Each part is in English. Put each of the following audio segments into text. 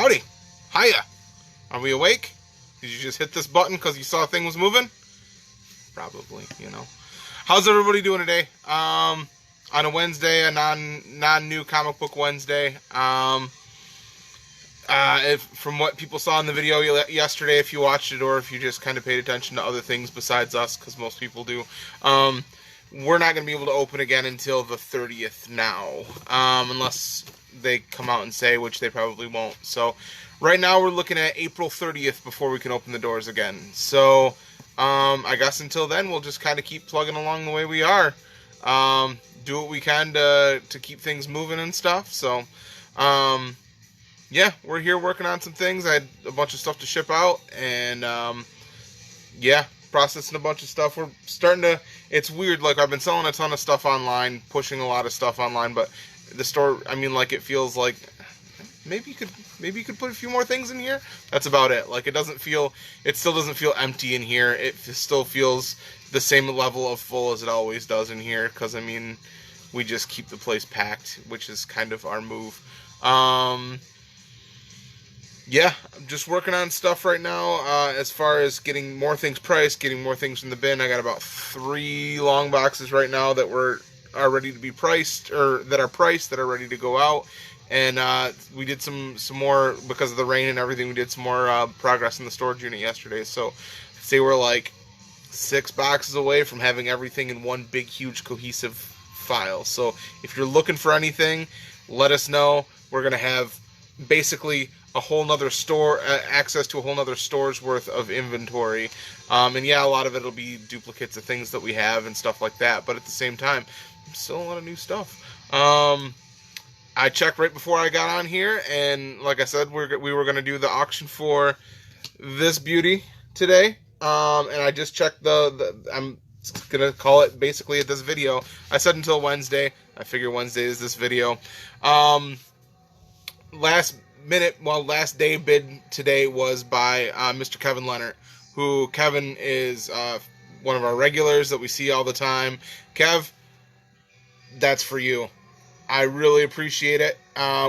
Howdy. Hiya. Are we awake? Did you just hit this button because you saw a thing was moving? Probably, you know. How's everybody doing today? On a Wednesday, a non-new comic book Wednesday. From what people saw in the video yesterday, if you watched it or if you just kind of paid attention to other things besides us, because most people do, we're not going to be able to open again until the 30th now, unless they come out and say, which they probably won't. So right now we're looking at April 30th before we can open the doors again. So I guess until then we'll just kind of keep plugging along the way we are. Do what we can to keep things moving and stuff. So yeah, we're here working on some things. I had a bunch of stuff to ship out, and yeah, processing a bunch of stuff. We're starting to, it's weird, like I've been selling a ton of stuff online, pushing a lot of stuff online, but the store, I mean, like, it feels like maybe you could put a few more things in here. That's about it. Like, it still doesn't feel empty in here. It still feels the same level of full as it always does in here, because I mean, we just keep the place packed, which is kind of our move. Yeah, I'm just working on stuff right now, as far as getting more things priced, getting more things in the bin. I got about 3 long boxes right now that are ready to be priced, or that are priced, that are ready to go out. And we did some more, because of the rain and everything, we did some more progress in the storage unit yesterday. So I'd say we're like 6 boxes away from having everything in one big, huge, cohesive file. So if you're looking for anything, let us know. We're going to have basically a whole nother store, access to a whole nother store's worth of inventory. And yeah, a lot of it will be duplicates of things that we have and stuff like that, but at the same time, still a lot of new stuff. I checked right before I got on here, and like I said, we were going to do the auction for this beauty today. And I just checked I'm going to call it basically at this video. I said until Wednesday. I figure Wednesday is this video. Last day bid today was by Mr. Kevin Leonard, who Kevin is one of our regulars that we see all the time. Kev, that's for you. I really appreciate it.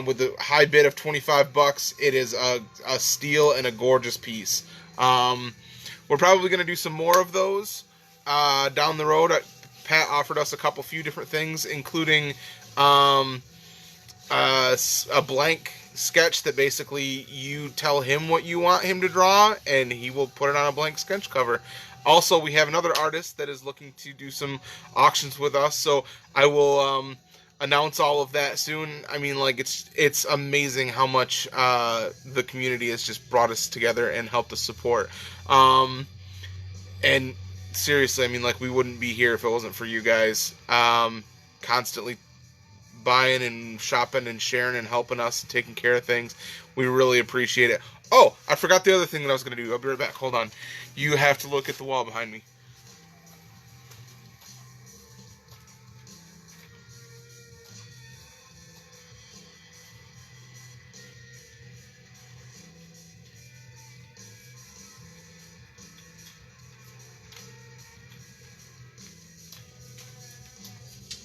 With the high bid of $25, it is a steal and a gorgeous piece. We're probably going to do some more of those down the road. Pat offered us a few different things, including a blank sketch that basically you tell him what you want him to draw, and he will put it on a blank sketch cover. Also, we have another artist that is looking to do some auctions with us, so I will announce all of that soon. I mean, like, it's amazing how much the community has just brought us together and helped us support. And seriously, I mean, like, we wouldn't be here if it wasn't for you guys constantly buying and shopping and sharing and helping us and taking care of things. We really appreciate it. Oh, I forgot the other thing that I was going to do. I'll be right back. Hold on. You have to look at the wall behind me.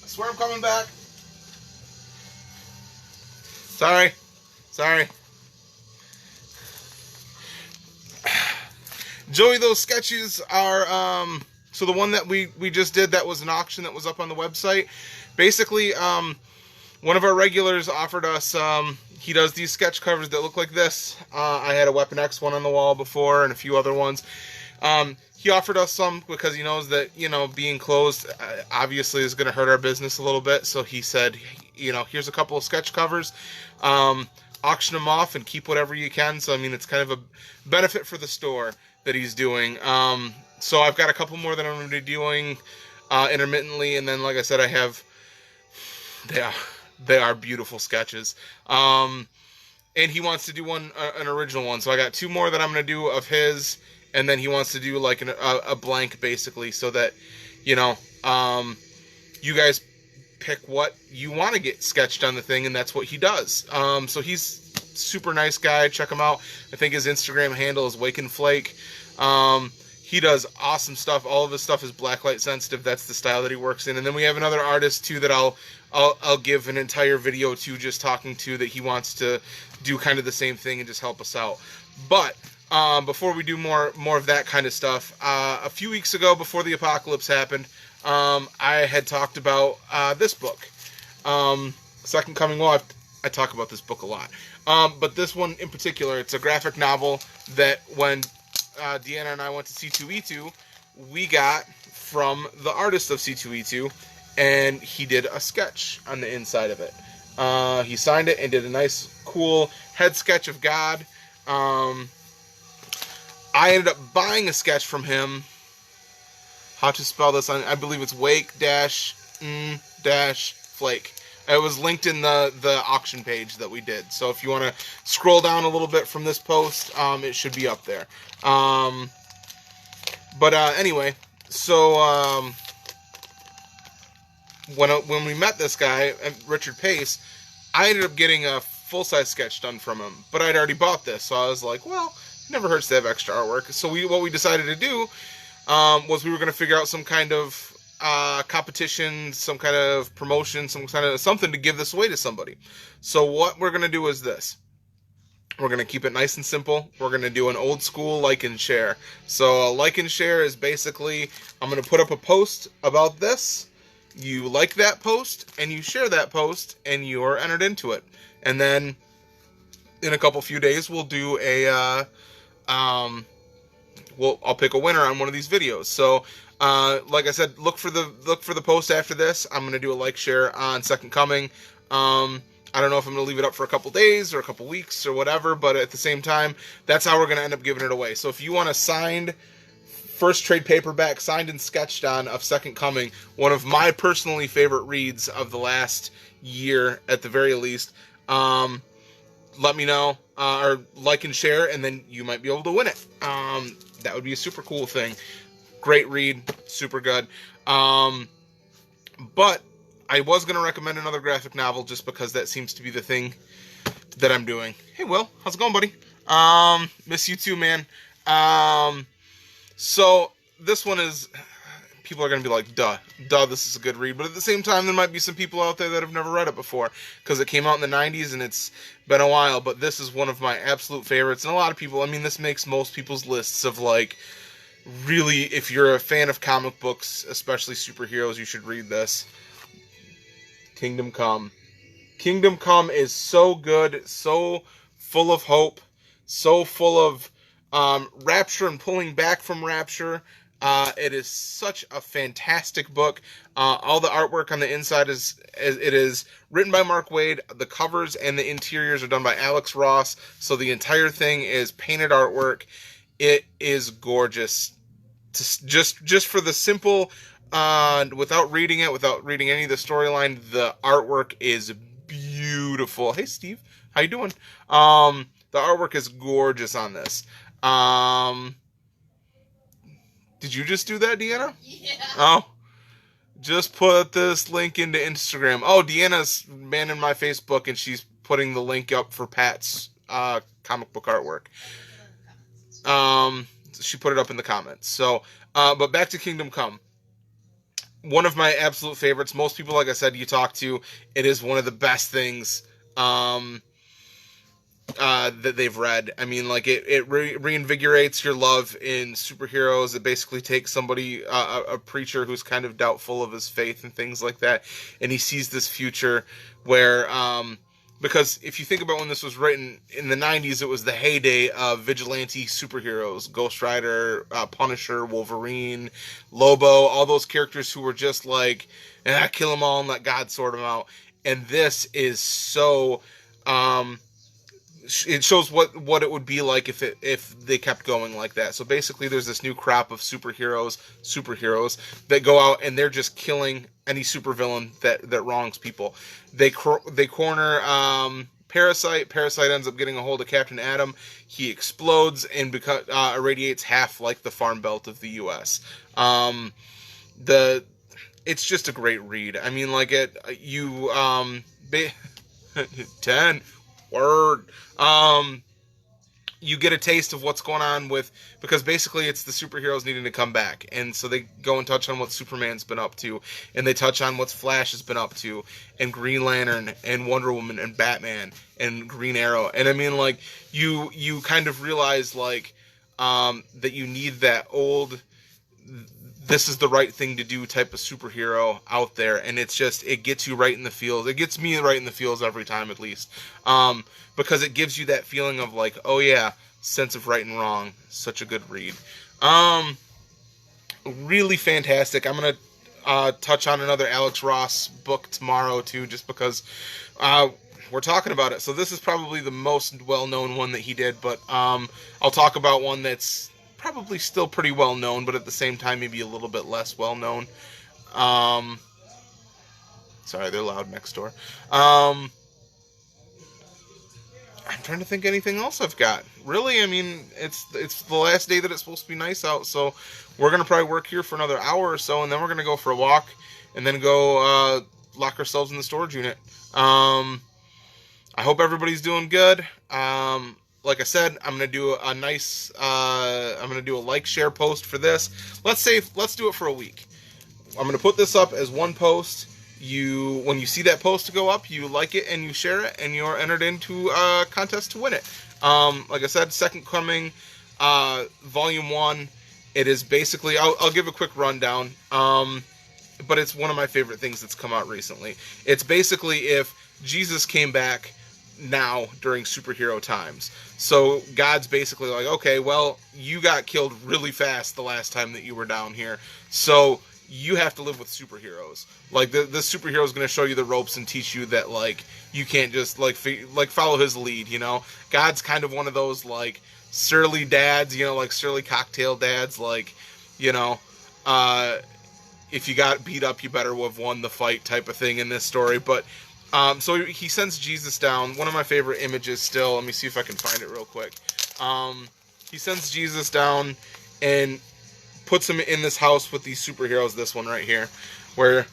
I swear I'm coming back. Sorry. Joey, those sketches are, so the one that we just did, that was an auction that was up on the website. Basically, one of our regulars offered us, he does these sketch covers that look like this. I had a Weapon X one on the wall before and a few other ones. He offered us some because he knows that, you know, being closed obviously is going to hurt our business a little bit. So he said, you know, here's a couple of sketch covers. Auction them off and keep whatever you can. So, I mean, it's kind of a benefit for the store that he's doing. So I've got a couple more that I'm going to be doing intermittently. And then, like I said, I have, they are beautiful sketches. And he wants to do an original one. So I got 2 more that I'm going to do of his. And then he wants to do like a blank, basically, so that, you know, you guys pick what you want to get sketched on the thing, and that's what he does. So he's super nice guy. Check him out. I think his Instagram handle is Wake and Flake. He does awesome stuff. All of his stuff is blacklight sensitive. That's the style that he works in. And then we have another artist too that I'll give an entire video to, just talking to, that he wants to do kind of the same thing and just help us out. But before we do more of that kind of stuff, a few weeks ago, before the apocalypse happened, I had talked about this book, Second Coming. Well, I talk about this book a lot, but this one in particular, it's a graphic novel that when Deanna and I went to C2E2, we got from the artist of C2E2, and he did a sketch on the inside of it. He signed it and did a nice, cool head sketch of God. I ended up buying a sketch from him. How to spell this? I believe it's wake-n-flake. It was linked in the auction page that we did. So if you want to scroll down a little bit from this post, it should be up there. Anyway, so when we met this guy, Richard Pace, I ended up getting a full-size sketch done from him. But I'd already bought this, so I was like, well, it never hurts to have extra artwork. So what we decided to do was we were going to figure out some kind of competition, some kind of promotion, some kind of something to give this away to somebody. So what we're going to do is this. We're going to keep it nice and simple. We're going to do an old school like and share. So a like and share is basically, I'm going to put up a post about this. You like that post and you share that post and you're entered into it. And then in a few days we'll do I'll pick a winner on one of these videos. So like I said, look for the post after this. I'm going to do a like share on Second Coming. I don't know if I'm going to leave it up for a couple days or a couple weeks or whatever, but at the same time, that's how we're going to end up giving it away. So if you want a signed first trade paperback, signed and sketched on, of Second Coming, one of my personally favorite reads of the last year at the very least, let me know, or like and share, and then you might be able to win it. That would be a super cool thing. Great read, super good. But I was going to recommend another graphic novel just because that seems to be the thing that I'm doing. Hey, Will, how's it going, buddy? Miss you too, man. So this one is, people are going to be like, duh, this is a good read. But at the same time, there might be some people out there that have never read it before because it came out in the 90s and it's been a while. But this is one of my absolute favorites. And a lot of people, I mean, this makes most people's lists of like, really, if you're a fan of comic books, especially superheroes, you should read this. Kingdom Come. Kingdom Come is so good, so full of hope, so full of rapture and pulling back from rapture. It is such a fantastic book. All the artwork on the inside is written by Mark Waid. The covers and the interiors are done by Alex Ross. So the entire thing is painted artwork. It is gorgeous. Just for the simple, without reading any of the storyline, the artwork is beautiful. Hey, Steve, how you doing? The artwork is gorgeous on this. Did you just do that, Deanna? Yeah. Oh, just put this link into Instagram. Oh, Deanna's manning my Facebook, and she's putting the link up for Pat's comic book artwork. She put it up in the comments. So, but back to Kingdom Come. One of my absolute favorites. Most people, like I said, you talk to, it is one of the best things that they've read. I mean, like it reinvigorates your love in superheroes. It basically takes somebody, a preacher who's kind of doubtful of his faith and things like that, and he sees this future where, because if you think about when this was written in the 90s, it was the heyday of vigilante superheroes, Ghost Rider, Punisher, Wolverine, Lobo, all those characters who were just like, kill them all and let God sort them out. And this is so, it shows what it would be like if they kept going like that. So basically there's this new crop of superheroes that go out and they're just killing any supervillain that wrongs people. They corner Parasite. Parasite ends up getting a hold of Captain Atom. He explodes and irradiates half like the Farm Belt of the U.S. It's just a great read. I mean, like 10 word. you get a taste of what's going on with, because basically it's the superheroes needing to come back, and so they go and touch on what Superman's been up to, and they touch on what Flash has been up to, and Green Lantern, and Wonder Woman, and Batman, and Green Arrow, and I mean, like, you kind of realize, like, that you need that old, this is the right thing to do type of superhero out there, and it's just, it gets you right in the feels. It gets me right in the feels every time, at least, because it gives you that feeling of, like, oh yeah, sense of right and wrong. Such a good read. Really fantastic. I'm gonna touch on another Alex Ross book tomorrow too, just because we're talking about it. So this is probably the most well-known one that he did, but I'll talk about one that's probably still pretty well known, but at the same time maybe a little bit less well known. Sorry, they're loud next door. I'm trying to think anything else I've got. Really, I mean, it's the last day that it's supposed to be nice out, so we're gonna probably work here for another hour or so, and then we're gonna go for a walk, and then go lock ourselves in the storage unit. I hope everybody's doing good. Like I said, I'm gonna do a nice, I'm gonna do a like, share post for this. Let's do it for a week. I'm gonna put this up as one post. When you see that post go up, you like it and you share it, and you're entered into a contest to win it. Like I said, Second Coming, Volume 1. It is basically, I'll give a quick rundown, but it's one of my favorite things that's come out recently. It's basically if Jesus came back now during superhero times. So God's basically like, okay, well, you got killed really fast the last time that you were down here, so you have to live with superheroes. Like, the superhero is going to show you the ropes and teach you that, like, you can't just, like follow his lead, you know? God's kind of one of those, like, surly dads, you know, like surly cocktail dads, like, you know, if you got beat up, you better have won the fight type of thing in this story. But so he sends Jesus down. One of my favorite images still. Let me see if I can find it real quick. He sends Jesus down and puts him in this house with these superheroes. This one right here, where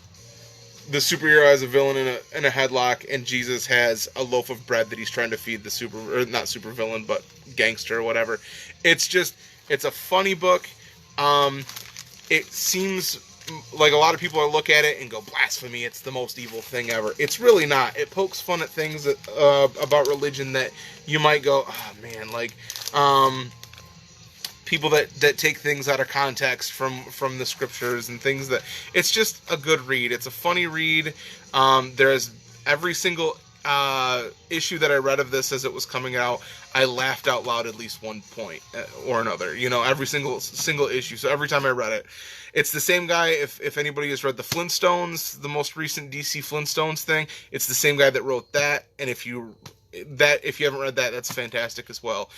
the superhero has a villain in a headlock, and Jesus has a loaf of bread that he's trying to feed the not super villain, but gangster or whatever. It's a funny book. It seems like a lot of people look at it and go, blasphemy, it's the most evil thing ever. It's really not. It pokes fun at things about religion that you might go, oh man, like, people that take things out of context from the scriptures and things that, it's just a good read. It's a funny read. There's every single issue that I read of this as it was coming out, I laughed out loud at least one point or another, you know, every single issue. So every time I read it, it's the same guy. If anybody has read the Flintstones, the most recent DC Flintstones thing, it's the same guy that wrote that. And if you haven't read that, that's fantastic as well.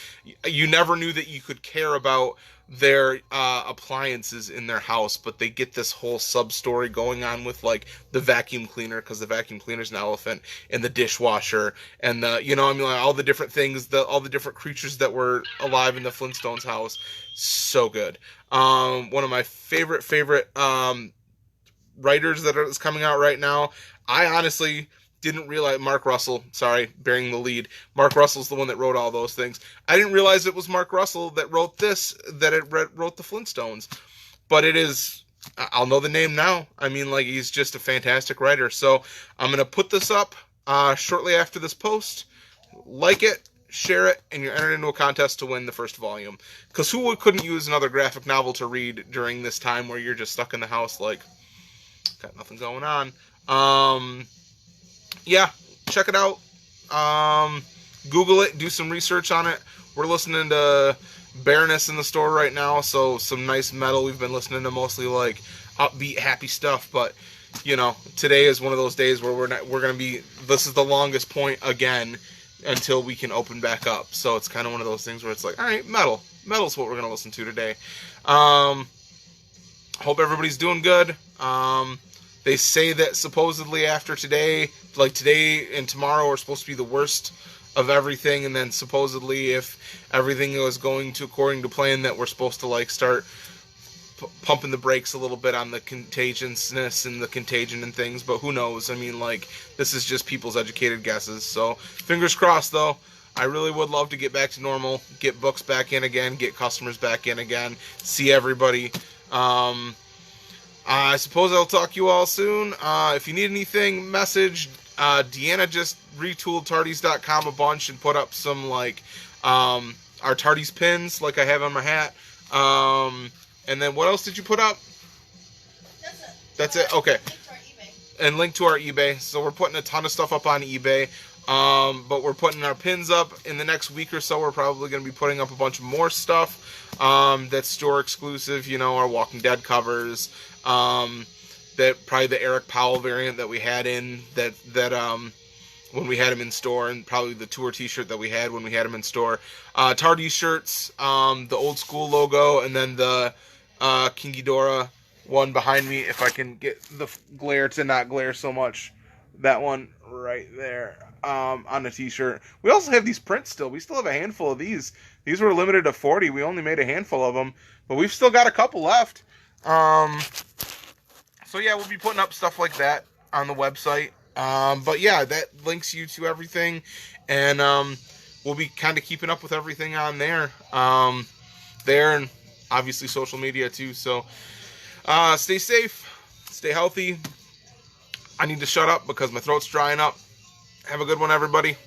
You never knew that you could care about their appliances in their house, but they get this whole sub-story going on with, like, the vacuum cleaner, because the vacuum cleaner's an elephant, and the dishwasher, and you know, I mean, like, all the different things, all the different creatures that were alive in the Flintstones house. So good. One of my favorite writers that is coming out right now. I honestly didn't realize Mark Russell, sorry, bearing the lead. Mark Russell's the one that wrote all those things. I didn't realize it was Mark Russell that wrote wrote the Flintstones. But it is, I'll know the name now. I mean, like, he's just a fantastic writer. So I'm going to put this up shortly after this post. Like it, share it, and you're entered into a contest to win the first volume. Because who couldn't use another graphic novel to read during this time where you're just stuck in the house, like, got nothing going on. Yeah, check it out. Google it, do some research on it. We're listening to Bareness in the store right now, so some nice metal. We've been listening to mostly, like, upbeat, happy stuff, but, you know, today is one of those days where we're going to be, this is the longest point again until we can open back up. So it's kind of one of those things where it's like, all right, metal's what we're going to listen to today. Hope everybody's doing good. They say that supposedly after today, like today and tomorrow are supposed to be the worst of everything, and then supposedly if everything was going to according to plan, that we're supposed to, like, start pumping the brakes a little bit on the contagiousness and the contagion and things, but who knows? I mean, like, this is just people's educated guesses, so fingers crossed, though. I really would love to get back to normal, get books back in again, get customers back in again, see everybody. I suppose I'll talk to you all soon. If you need anything, message. Deanna just retooled Tardys.com a bunch and put up some, like, our Tardys pins, like I have on my hat. And then what else did you put up? That's it. That's it? Okay. And link to our eBay. So we're putting a ton of stuff up on eBay. But we're putting our pins up in the next week or so. We're probably going to be putting up a bunch more stuff that's store exclusive. You know, our Walking Dead covers. That probably the Eric Powell variant that we had in that when we had him in store, and probably the tour T-shirt that we had when we had him in store. Tardys shirts, the old school logo, and then the King Ghidorah one behind me. If I can get the glare to not glare so much, that one right there on the T-shirt. We also have these prints still. We still have a handful of these. These were limited to 40. We only made a handful of them, but we've still got a couple left. So yeah, we'll be putting up stuff like that on the website. But yeah, that links you to everything, and we'll be kind of keeping up with everything on there. There, and obviously social media too. So stay safe, stay healthy. I need to shut up because my throat's drying up. Have a good one, everybody.